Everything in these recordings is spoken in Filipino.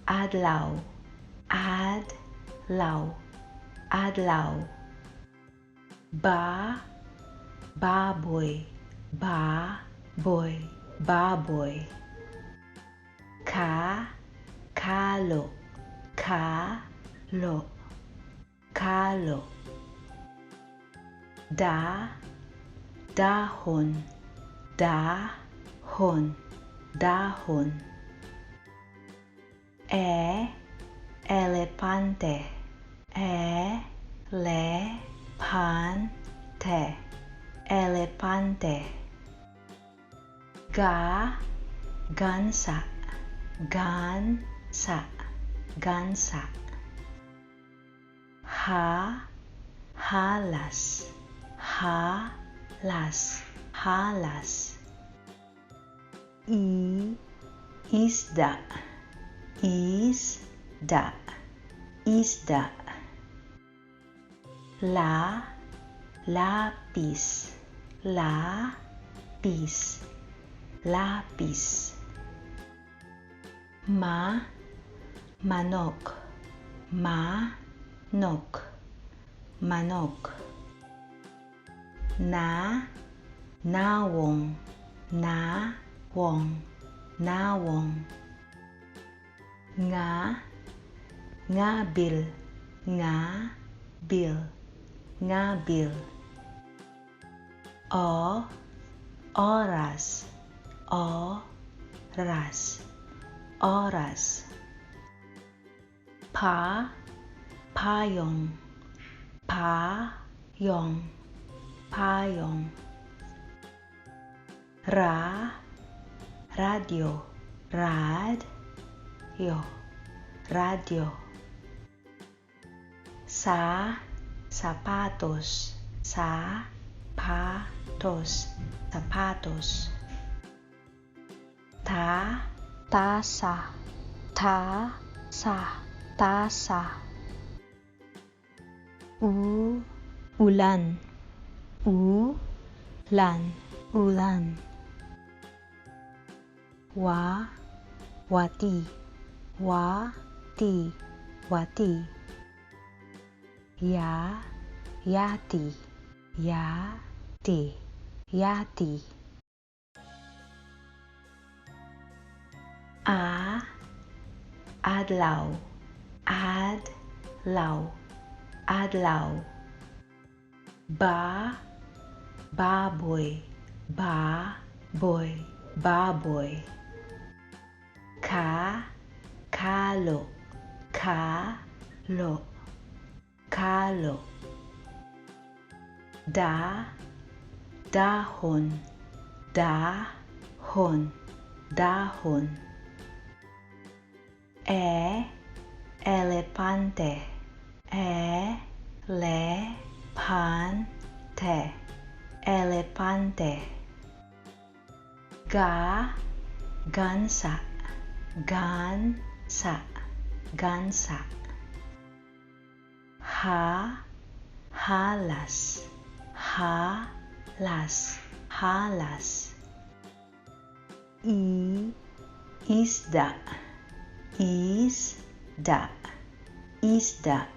Adlaw, Adlaw, Adlaw. Baboy, Baboy, Baboy. Kalo, Kalo, Kalo. Dahon, Dahon, Dahon. Elepante, Elepante, Elepante. Gansa, Gansa, Gansa. Halas, Halas, Halas. Isda, Isda, Isda. Lapis, Lapis, Lapis. Manok, Manok, Manok. Nawong, Nawong, Nawong. Ngabil, Ngabil, Ngabil. Oras, Oras, Oras. Payong, Payong, Payong. Radyo, Radyo, Radyo. Sapatos, Sapatos, Sapatos. Tasa, Tasa, Tasa. Ulan, Ulan, Ulan. Wati, Wati, Wati. Yati, Yati, Yati. Adlaw, Adlaw, Adlaw. Baboy, Baboy, Baboy. Kalo, Kalo, Kalo. Dahon, Dahon, Dahon. Elepante, Elepante, Elepante. Gansa, Gansa, Gansa. Halas, Halas, Halas. Isda, Isda, Isda.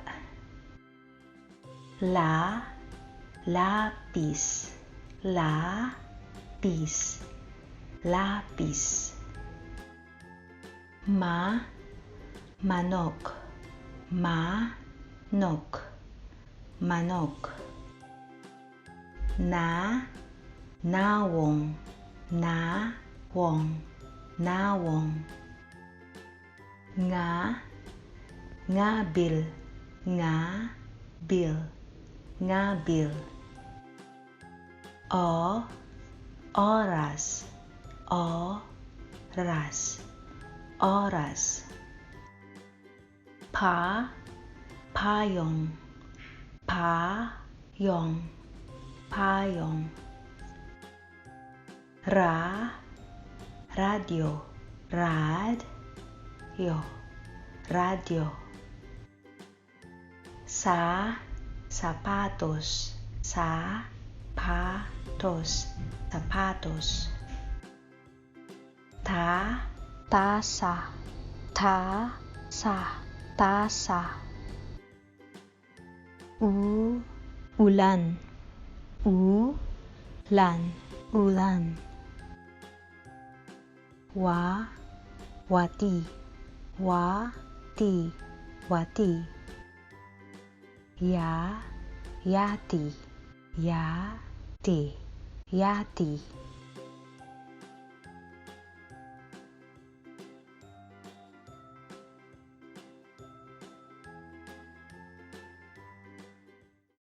Lapis, Lapis, Lapis. Manok, Manok, Manok. Nawong, Nawong, Nawong. Ngabil, Ngabil, Ngabil. Oras, Oras, Oras. Payong, Payong, Payong. Radyo, Radyo, Radyo. Sapatos, Sapatos, Sapatos. Tasa, Tasa, Tasa. Ulan, Ulan, Ulan. Wati, Wati, Wati. Yati, Yati, Yati.